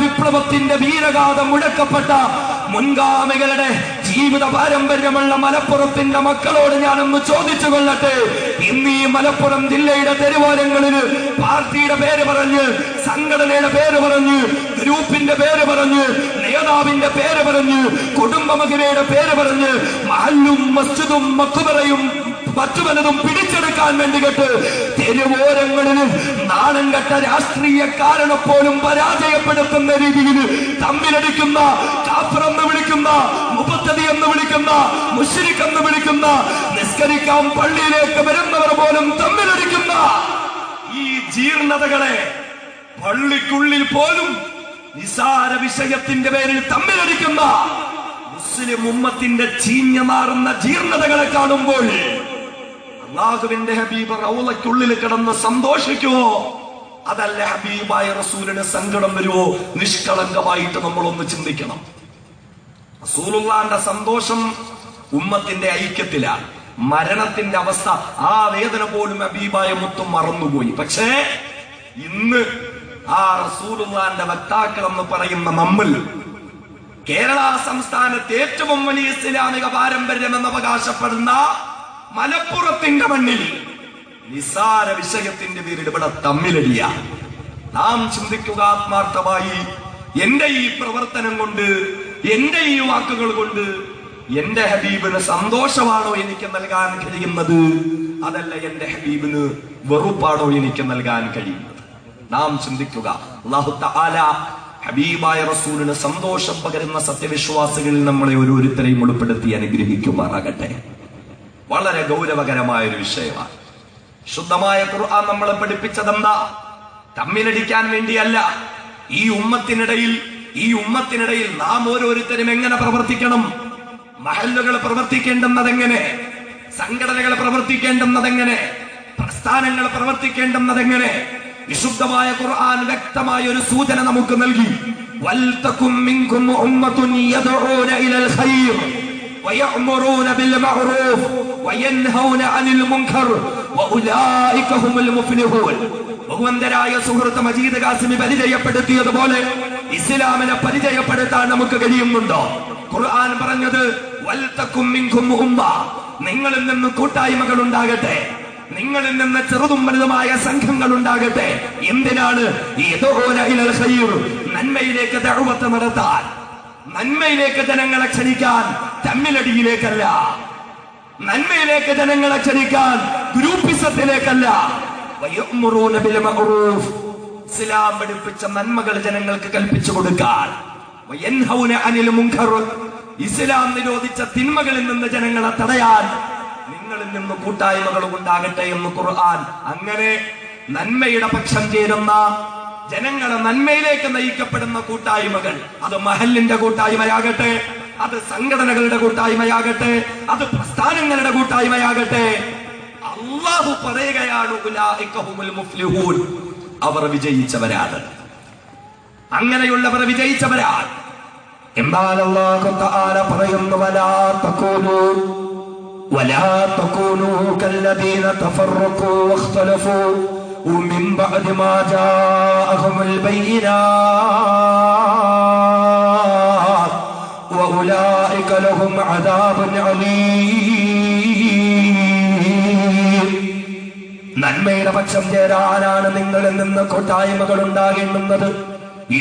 വിപ്ലവത്തിന്റെ വീരഗാഥ മുഴക്കപ്പെട്ട മുൻഗാമികളുടെ ജീവിത പാരമ്പര്യമുള്ള മലപ്പുറത്തിന്റെ മക്കളോട് ഞാനൊന്ന് ചോദിച്ചു കൊള്ളട്ടെ. ഇന്ന് ഈ മലപ്പുറം ജില്ലയുടെ തെരുവോരങ്ങളിൽ പാർട്ടിയുടെ പേര് പറഞ്ഞ്, സംഘടനയുടെ പേര് പറഞ്ഞ്, ഗ്രൂപ്പിന്റെ പേര് പറഞ്ഞ്, നേതാവിന്റെ പേര് പറഞ്ഞ്, കുടുംബമഹിമയുടെ പേര് പറഞ്ഞ് മഹല്ലും മസ്ജിദും മഖ്ബറയും മറ്റു പലതും പിടിച്ചെടുക്കാൻ വേണ്ടി കേട്ട് തെരുവോരങ്ങളിൽ നാണം കെട്ട രാഷ്ട്രീയക്കാരനെ പോലും പരാജയപ്പെടുത്തുന്ന രീതിയിൽ തമ്മിലടിക്കുന്ന, കാഫിർ എന്ന് വിളിക്കുന്ന, മുബത്തദി എന്ന് വിളിക്കുന്ന, മുശ്രിക് എന്ന് വിളിക്കുന്ന, നിസ്കരിക്കാൻ പള്ളിയിലേക്ക് വരുന്നവർ പോലും തമ്മിലടിക്കുന്ന ഈ ജീർണതകളെ, പള്ളിക്കുള്ളിൽ പോലും നിസാര വിഷയത്തിന്റെ പേരിൽ തമ്മിലടിക്കുന്ന മുസ്ലിം ഉമ്മത്തിന്റെ ചീഞ്ഞു മാറുന്ന ജീർണതകളെ കാണുമ്പോൾ അല്ലാഹുവിന്റെ ഹബീബ് റൗളയ്ക്കുള്ളിൽ കിടന്ന് സന്തോഷിക്കുവോ? അതല്ല ഹബീബായ റസൂലിന് സങ്കടം വരുവോ? നിഷ്കളങ്കമായിട്ട് നമ്മളൊന്ന് ചിന്തിക്കണം. റസൂലുള്ളാന്റെ സന്തോഷം ഉമ്മത്തിന്റെ ഐക്യത്തിലാണ്. മരണത്തിന്റെ അവസ്ഥ, ആ വേദന പോലും ഹബീബായ മുത്തും മറന്നുപോയി. പക്ഷേ ഇന്ന് ആ റസൂലുള്ളാന്റെ വക്താക്കൾ എന്ന് പറയുന്ന നമ്മൾ, കേരള സംസ്ഥാനത്ത് ഏറ്റവും വലിയ ഇസ്ലാമിക പാരമ്പര്യം എന്ന് അവകാശപ്പെടുന്ന മലപ്പുറത്തിന്റെ മണ്ണിൽ നിസാര വിഷയത്തിന്റെ പേരിൽ ഇവിടെ തമ്മിലടിയ നാം ചിന്തിക്കുക ആത്മാർത്ഥമായി. എന്റെ ഈ പ്രവർത്തനം കൊണ്ട്, എന്റെ ഈ വാക്കുകൾ കൊണ്ട് എന്റെ ഹബീബിന് സന്തോഷമാണോ എനിക്ക് നൽകാൻ കഴിയുന്നത്? അതല്ല എന്റെ ഹബീബിന് വെറുപ്പാണോ എനിക്ക് നൽകാൻ കഴിയുന്നത്? നാം ചിന്തിക്കുക. അല്ലാഹു തആല ഹബീബായ റസൂലിന് സന്തോഷം പകരുന്ന സത്യവിശ്വാസികളിൽ നമ്മളെ ഓരോരുത്തരെയും ഉൾപ്പെടുത്തി അനുഗ്രഹിക്കുമാറാകട്ടെ. വളരെ ഗൗരവകരമായ ഒരു വിഷയമാണ്. ശുദ്ധമായ ഖുർആൻ നമ്മളെ പഠിപ്പിച്ചതെന്താ? തമ്മിലടിക്കാൻ വേണ്ടിയല്ല. ഈ ഉമ്മത്തിനിടയിൽ നാം ഓരോരുത്തരും എങ്ങനെ പ്രവർത്തിക്കണം? മഹല്ലുകൾ പ്രവർത്തിക്കേണ്ടുന്നതെങ്ങനെ? സംഘടനകൾ പ്രവർത്തിക്കേണ്ടുന്നതെങ്ങനെ? പ്രസ്ഥാനങ്ങൾ പ്രവർത്തിക്കേണ്ടുന്നതെങ്ങനെ? വിശുദ്ധമായ ഖുർആൻ വ്യക്തമായ ഒരു സൂചന നമുക്ക് നൽകി. വൽതകും മിൻകും ഉമ്മത്തുൻ യദ്ഊന ഇലൽ ഖൈർ വയഅ്മുറൂന ബിൽ മഅറൂഫ് വയൻഹൗന അനിൽ മുൻകർ വഉലൈക ഹുമുൽ മുഫ്ലിഹൂൻ. ബഹുവന്ദരായ സുഹൃത്ത് മജീദ് ഖാസിമി പരിചയപ്പെടുത്തിയതുപോലെ ഇസ്ലാമിനെ പരിചയപ്പെടുത്താൻ നമുക്ക് കഴിയുന്നുണ്ടോ? ഖുർആൻ പറഞ്ഞത് വൽതകും മിൻകും ഉമ്മ, നിങ്ങളിൽ നിന്ന് കൂട്ടായ്മകൾ ഉണ്ടാകട്ടെ, നിങ്ങളിൽ നിന്ന് ചെറുതും വലുതുമായ സംഘങ്ങൾ ഉണ്ടാകട്ടെ. എന്തിനാണ്? നന്മയിലേക്ക് ദഅവത്ത് നടത്താൻ, നന്മയിലേക്ക് ജനങ്ങളെ ക്ഷണിക്കാൻ, തമ്മിലടിയിലേക്കല്ല. നന്മയിലേക്ക് ജനങ്ങളെ ക്ഷണിക്കാൻ, ഗ്രൂപ്പിസത്തിലേക്കല്ല. വയഅ്മുറൂന ബിൽ മഅറൂഫ്, ഇസ്ലാം പഠിപ്പിച്ച നന്മകൾ ജനങ്ങൾക്ക് കൽപ്പിച്ചു കൊടുക്കാൻ. വയൻഹൗന അനിൽ മുൻകർ, ഇസ്ലാം നിരോധിച്ച തിന്മകളിൽ നിന്ന് ജനങ്ങളെ തടയാൻ നിങ്ങളിൽ നിന്ന് കൂട്ടായ്മകൾ ഉണ്ടാകട്ടെ എന്ന് ഖുർആൻ. അങ്ങനെ നന്മയുടെ പക്ഷം ചേരുന്ന, ജനങ്ങളെ നന്മയിലേക്ക് നയിക്കപ്പെടുന്ന കൂട്ടായ്മകൾ, അത് മഹല്ലിന്റെ കൂട്ടായ്മയാകട്ടെ, അത് സംഘടനകളുടെ കൂട്ടായ്മയാകട്ടെ, അത് പ്രസ്ഥാനങ്ങളുടെ കൂട്ടായ്മയാകട്ടെ, അല്ലാഹു പറയുകയാണ് ഉലൈക ഹുമുൽ മുഫ്ലിഹൂൻ, അവർ വിജയിച്ചവരാണ്. അങ്ങനെയുള്ളവർ വിജയിച്ചവരാണ്. എന്നാൽ അല്ലാഹു തആല പറയുന്നു ولا تكونوا كالذين تفرقوا واختلفوا من بعد ما جاءهم البينات وأولئك لهم عذاب عليم. നന്മയുടെ പക്ഷം ചേരാനാണ് നിങ്ങളിൽ നിന്ന് കൂട്ടായ്മകൾ ഉണ്ടാകേണ്ടുന്നത്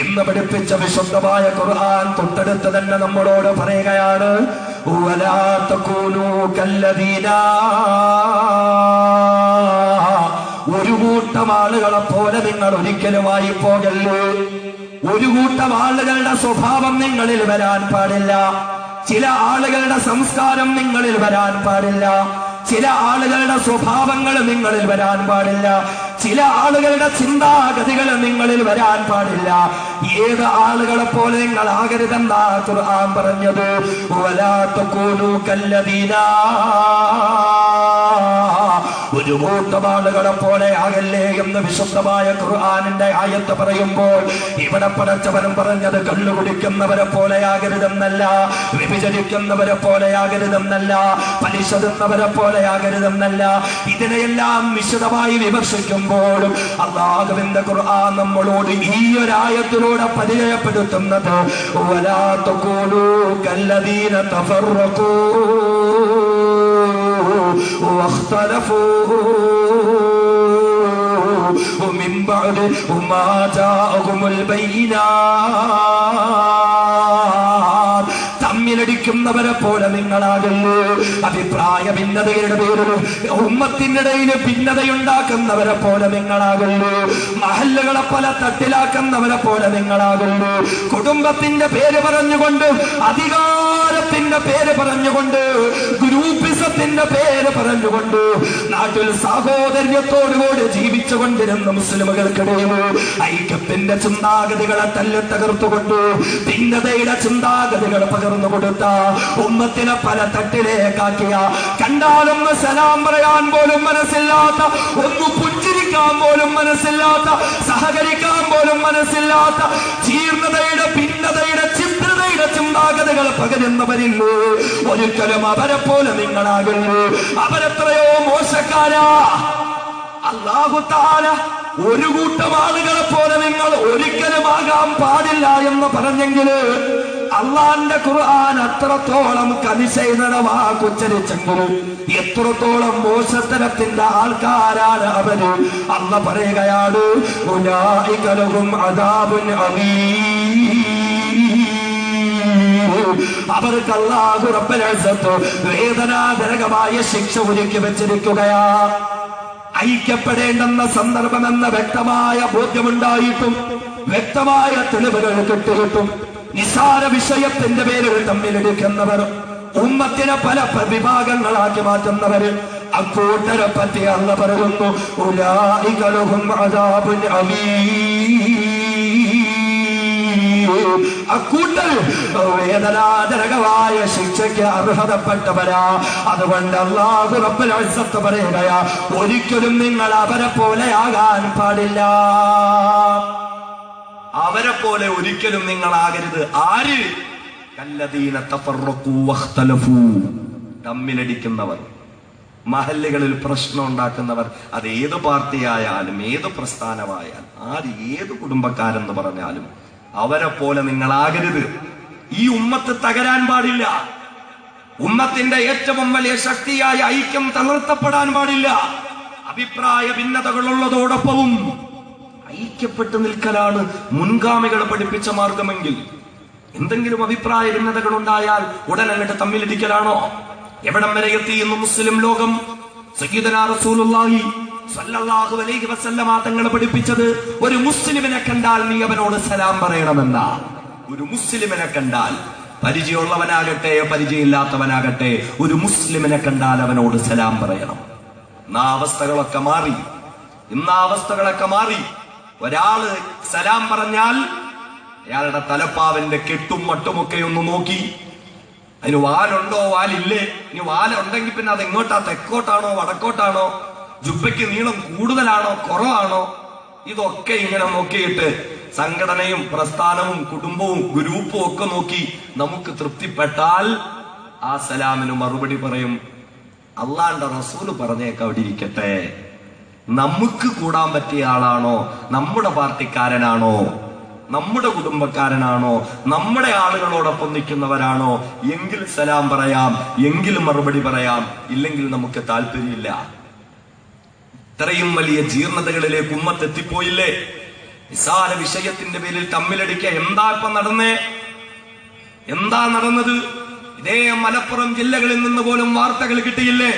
എന്ന് പഠിപ്പിച്ച വിശുദ്ധമായ ഖുർആൻ തൊട്ടടുത്ത് തന്നെ നമ്മളോട് പറയുകയാണ്. വലാ തകൂനൂ കല്ലദീന, ഒരു കൂട്ടം ആളുകളെ പോലെ നിങ്ങൾ ഒരിക്കലുമായി പോകല്ലേ. ഒരു കൂട്ടം ആളുകളുടെ സ്വഭാവം നിങ്ങളിൽ വരാൻ പാടില്ല. ചില ആളുകളുടെ സംസ്കാരം നിങ്ങളിൽ വരാൻ പാടില്ല. ചില ആളുകളുടെ സ്വഭാവങ്ങൾ നിങ്ങളിൽ വരാൻ പാടില്ല. ചില ആളുകളുടെ ചിന്താഗതികൾ നിങ്ങളിൽ വരാൻ പാടില്ല. ഏത് ആളുകളെ പോലെ നിങ്ങൾ ആകരുതെന്നാ ഖുർആൻ പറഞ്ഞത്. വലാ തകൂനൂ കല്ലദീന, ഒരു കൂട്ടം ആളുകളെ പോലെ ആകല്ലേ എന്ന് വിശുദ്ധമായ ഖുർആനിന്റെ ആയത്ത് പറയുമ്പോൾ ഇവിടെ പടച്ചവനും പറഞ്ഞത് കള്ളു കുടിക്കുന്നവരെ പോലെയാകരുതെന്നല്ല, വ്യഭിചരിക്കുന്നവരെ പോലെയാകരുതെന്നല്ല, പലിശ തിന്നവരെ പോലെയാകരുതെന്നല്ല. ഇതിനെയെല്ലാം വിശദമായി വിമർശിക്കുമ്പോഴും അല്ലാഹുവിന്റെ ഖുർആൻ നമ്മളോട് ഈ ഒരായത്തിലൂടെ പരിചയപ്പെടുത്തുന്നത് വലാ തഖൂലൂ കല്ലദീന തഫറഖൂ വഖ്തലഫൂ മിൻ ബഅദി മാ ജാഅഹുമുൽ ബയ്യിനാത്ത്. തമ്മിലടിക്കുന്നവരെ പോലെ നിങ്ങളാകല്ലേ. അഭിപ്രായ ഭിന്നതയുടെ പേരിൽ ഉമ്മത്തിനിടയിൽ ഭിന്നതയുണ്ടാക്കുന്നവരെ പോലെ നിങ്ങളാകല്ലേ. മഹല്ലുകളെ പല തട്ടിലാക്കുന്നവരെ പോലെ നിങ്ങളാകല്ലേ. കുടുംബത്തിന്റെ പേര് പറഞ്ഞുകൊണ്ട്, അധികാരത്തിന്റെ പേര് പറഞ്ഞുകൊണ്ട്, ഗ്രൂപ്പിസത്തിന്റെ പേര് പറഞ്ഞുകൊണ്ട് നാട്ടിൽ സാഹോദര്യത്തോടുകൂടി ജീവിച്ചുകൊണ്ടിരുന്ന മുസ്ലിമുകൾക്കിടയിൽ ഐക്യത്തിന്റെ ചിന്താഗതികളെ തല്ലി തകർത്തുകൊണ്ട് ഭിന്നതയുടെ ചിന്താഗതികൾ പകർന്നു കൊടുത്ത ഉമ്മത്തിനെ പല തട്ടിലേക്കാക്കിയ, കണ്ടാലൊന്ന് സലാം പറയാൻ പോലും മനസ്സില്ലാത്ത, ഒന്ന് പുഞ്ചിരിക്കാൻ പോലും മനസ്സില്ലാത്ത, സഹകരിക്കാൻ പോലും മനസ്സില്ലാത്ത, ജീർണതയുടെ ഭിന്നതയുടെ ചിത്രതയുടെ ചിന്താഗതികൾ പകരുന്നവരില്ലേ. ഒരിക്കലും അവരെ പോലെ നിങ്ങളാകല്ലേ. അവരെത്രയോ മോശക്കാരാ. അല്ലാഹു തആല ഒരു കൂട്ടം ആളുകളെ പോലെ നിങ്ങൾ ഒരിക്കലും ആകാൻ പാടില്ല എന്ന് പറഞ്ഞെങ്കിൽ അള്ളാന്റെ ഖുർആൻ അത്രത്തോളം കനിശയുടെ വാക്കുച്ചരിച്ചെങ്കിൽ എത്രത്തോളം മോശത്തരത്തിന്റെ ആൾക്കാരാണ് അവര്. അല്ലാഹു പറയുകയാണ് ഉലൈക ലഹും അദാബുൻ അലീം. അവർക്ക് അല്ലാഹു റബ്ബുൽ ഇസ്സത്ത് വേദനാജനകമായ ശിക്ഷ ഒരുക്കി വെച്ചിരിക്കുകയാ. ഐക്യപ്പെടേണ്ടെന്ന സന്ദർഭമെന്ന വ്യക്തമായ ബോധ്യമുണ്ടായിട്ടും വ്യക്തമായ തെളിവുകൾ കിട്ടിയിട്ടും നിസാര വിഷയത്തിന്റെ പേരിൽ തമ്മിലെടുക്കുന്നവർ, ഉമ്മത്തിനെ പല വിഭാഗങ്ങളാക്കി മാറ്റുന്നവര്, അക്കൂട്ടരെ പറ്റി അല്ലാഹു പറയുന്നു ഉലൈക ലഹും അദാബുൻ അലീം. അക്കൂട്ടർ വേദനാജനകമായ ശിക്ഷയ്ക്ക് അർഹതപ്പെട്ടവരാ. അതുകൊണ്ട് അല്ലാഹു റബ്ബുൽ ഇസ്സത്ത് പറയുകയാ, ഒരിക്കലും നിങ്ങൾ അവരെ പോലെയാകാൻ പാടില്ല. അവരെ പോലെ ഒരിക്കലും നിങ്ങളാകരുത്. ആര്? കല്ലദീന തഫറഖൂ വഖ്തലഫൂ. തമ്മിലടിക്കുന്നവർ, മഹല്ലുകളിൽ പ്രശ്നം ഉണ്ടാക്കുന്നവർ, അത് ഏത് പാർട്ടിയായാലും ഏത് പ്രസ്ഥാനമായാലും ആര് ഏത് കുടുംബക്കാരെന്ന് പറഞ്ഞാലും അവരെ പോലെ നിങ്ങളാകരുത്. ഈ ഉമ്മത്ത് തകരാൻ പാടില്ല. ഉമ്മത്തിന്റെ ഏറ്റവും വലിയ ശക്തിയായ ഐക്യം തളർത്തപ്പെടാൻ പാടില്ല. അഭിപ്രായ ഭിന്നതകളുള്ളതോടൊപ്പവും ഐക്യപ്പെട്ടു നിൽക്കലാണ് മുൻഗാമികൾ പഠിപ്പിച്ച മാർഗമെങ്കിൽ എന്തെങ്കിലും അഭിപ്രായ ഭിന്നതകൾ ഉണ്ടായാൽ ഉടനങ്ങട്ട് തമ്മിലിടിക്കലാണോ? എവിടം വരെ എത്തിയെന്ന് മുസ്ലിം ലോകം? സയ്യിദുനാ റസൂലുള്ളാഹി സല്ലല്ലാഹു അലൈഹി വസല്ലമ തങ്ങൾ പഠിപ്പിച്ചത് ഒരു മുസ്ലിമിനെ കണ്ടാൽ നീ അവനോട് സലാം പറയണമെന്ന. ഒരു മുസ്ലിമിനെ കണ്ടാൽ, പരിചയമുള്ളവനാകട്ടെ പരിചയമില്ലാത്തവനാകട്ടെ, ഒരു മുസ്ലിമിനെ കണ്ടാൽ അവനോട് സലാം പറയണം. ഇന്ന് അവസ്ഥകളൊക്കെ മാറി. ഒരാള് സലാം പറഞ്ഞാൽ അയാളുടെ തലപ്പാവിന്റെ കെട്ടും മട്ടുമൊക്കെ ഒന്ന് നോക്കി, അതിന് വാലുണ്ടോ വാലില്ലേ, ഇനി വാലുണ്ടെങ്കിൽ പിന്നെ അത് എങ്ങോട്ടാ, തെക്കോട്ടാണോ വടക്കോട്ടാണോ, ജുബയ്ക്ക് നീളം കൂടുതലാണോ കുറവാണോ, ഇതൊക്കെ ഇങ്ങനെ നോക്കിയിട്ട് സംഘടനയും പ്രസ്ഥാനവും കുടുംബവും ഗ്രൂപ്പും ഒക്കെ നോക്കി നമുക്ക് തൃപ്തിപ്പെട്ടാൽ ആ സലാമിന് മറുപടി പറയും, അള്ളാന്റെ റസൂല് പറഞ്ഞേക്ക് അവിടെ ഇരിക്കട്ടെ. നമുക്ക് കൂടാൻ പറ്റിയ ആളാണോ, നമ്മുടെ പാർട്ടിക്കാരനാണോ, നമ്മുടെ കുടുംബക്കാരനാണോ, നമ്മുടെ ആളുകളോടൊപ്പം നിൽക്കുന്നവരാണോ എങ്കിൽ സലാം പറയാം, എങ്കിൽ മറുപടി പറയാം, ഇല്ലെങ്കിൽ നമുക്ക് താല്പര്യമില്ല. ഇത്രയും വലിയ ജീർണതകളിലേക്ക് ഉമ്മത്തെത്തിപ്പോയില്ലേ? നിസാര വിഷയത്തിന്റെ പേരിൽ തമ്മിലടിക്കുക. എന്താ നടന്നത്? ഇതേ മലപ്പുറം ജില്ലകളിൽ നിന്ന് പോലും വാർത്തകൾ കിട്ടിയില്ലേ?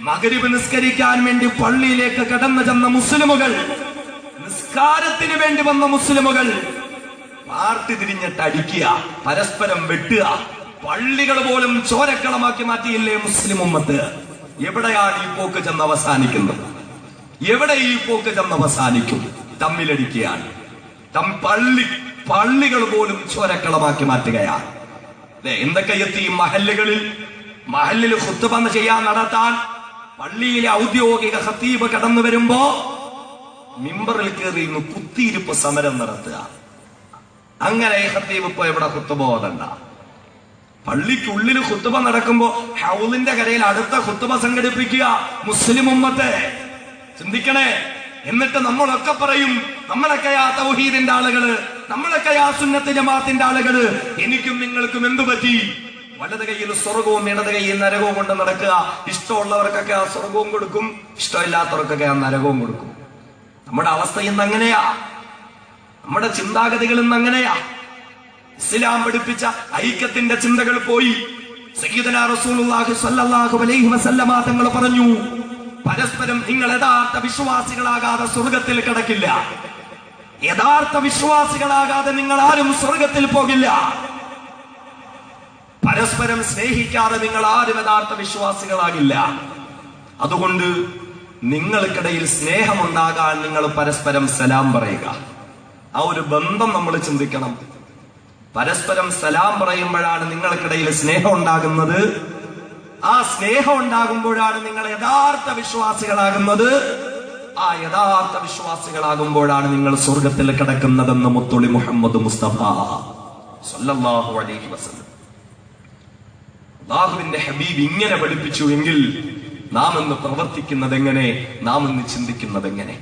മഗ്രിബ് നിസ്കരിക്കാൻ വേണ്ടി പള്ളിയിലേക്ക് കടന്നു ചെന്ന മുസ്ലിമുകൾ, നിസ്കാരത്തിന് വേണ്ടി വന്ന മുസ്ലിമുകൾ പാർട്ടി തിരിഞ്ഞിട്ട് അടിക്കുക, പരസ്പരം വെട്ടുക, പള്ളികൾ പോലും ചോരക്കളമാക്കി മാറ്റിയില്ലേ മുസ്ലിം ഉമ്മത്ത്? എവിടെയാണ് ഈ പോക്ക് ചെന്ന് അവസാനിക്കുന്നത്? എവിടെ ഈ പോക്ക് ചെന്ന് അവസാനിക്കും? തമ്മിലടിക്കുകയാണ്. പള്ളികൾ പോലും ചോരക്കളമാക്കി മാറ്റുകയാണ്. എന്തൊക്കെ എത്തി മഹല്ലുകളിൽ ഖുത്ബ ചെയ്യാൻ നടത്താൻ പള്ളിയിലെ ഔദ്യോഗിക ഖത്തീബ് കടന്നു വരുമ്പോ മിമ്പറിൽ കയറി കുത്തിയിരിപ്പ് സമരം നടത്തുക. അങ്ങനെ ഖത്തീബ് ഇപ്പൊ എവിടെ ഖുത്ബ ഓതണ്ട. പള്ളിക്കുള്ളിൽ ഖുത്ബ നടക്കുമ്പോ ഹൗലിന്റെ കരയിൽ അടുത്ത ഖുത്ബ സംഘടിപ്പിക്കുക. മുസ്ലിം ഉമ്മത്തെ ചിന്തിക്കണേ. എന്നിട്ട് നമ്മളൊക്കെ പറയും, നമ്മളൊക്കെ ആ തൗഹീദിന്റെ ആളുകള്, നമ്മളൊക്കെ ആ സുന്നത്ത് ജമാഅത്തിന്റെ ആളുകള്, എനിക്കും നിങ്ങൾക്കും എന്തു പറ്റി? വലത് കയ്യിൽ സ്വർഗവും ഇടത് കയ്യിൽ നരകവും കൊണ്ട് നടക്കുക. ഇഷ്ടമുള്ളവർക്കൊക്കെ ആ സ്വർഗവും കൊടുക്കും, ഇഷ്ടമില്ലാത്തവർക്കൊക്കെ ആ നരകവും കൊടുക്കും. നമ്മുടെ അവസ്ഥ ഇന്ന് അങ്ങനെയാ, നമ്മുടെ ചിന്താഗതികൾ ഇന്ന് അങ്ങനെയാ. ഇസ്ലാം പഠിപ്പിച്ച ഐക്യത്തിന്റെ ചിന്തകൾ പോയി. സയ്യിദുനാ റസൂലുള്ളാഹി സ്വല്ലല്ലാഹു അലൈഹി വസല്ലമ തങ്ങൾ പറഞ്ഞു, പരസ്പരം നിങ്ങൾ യഥാർത്ഥ വിശ്വാസികളാകാതെ സ്വർഗത്തിൽ കിടക്കില്ല. യഥാർത്ഥ വിശ്വാസികളാകാതെ നിങ്ങൾ ആരും സ്വർഗത്തിൽ പോകില്ല. പരസ്പരം സ്നേഹിക്കാതെ നിങ്ങൾ ആരും യഥാർത്ഥ വിശ്വാസികളാകില്ല. അതുകൊണ്ട് നിങ്ങൾക്കിടയിൽ സ്നേഹമുണ്ടാകാൻ നിങ്ങൾ പരസ്പരം സലാം പറയുക. ആ ഒരു ബന്ധം നമ്മൾ ചിന്തിക്കണം. പരസ്പരം സലാം പറയുമ്പോഴാണ് നിങ്ങൾക്കിടയിൽ സ്നേഹം ഉണ്ടാകുന്നത്. ആ സ്നേഹം ഉണ്ടാകുമ്പോഴാണ് നിങ്ങൾ യഥാർത്ഥ വിശ്വാസികളാകുന്നത്. ആ യഥാർത്ഥ വിശ്വാസികളാകുമ്പോഴാണ് നിങ്ങൾ സ്വർഗത്തിൽ കിടക്കുന്നതെന്ന് മുത്തുളി മുഹമ്മദ് മുസ്തഫ സല്ലല്ലാഹു അലൈഹി വസല്ലം. അല്ലാഹുവിന്റെ ഹബീബ് ഇങ്ങനെ പഠിപ്പിച്ചു എങ്കിൽ നാം ഇന്ന് പ്രവർത്തിക്കുന്നത് എങ്ങനെ? നാം ഇന്ന് ചിന്തിക്കുന്നത് എങ്ങനെ?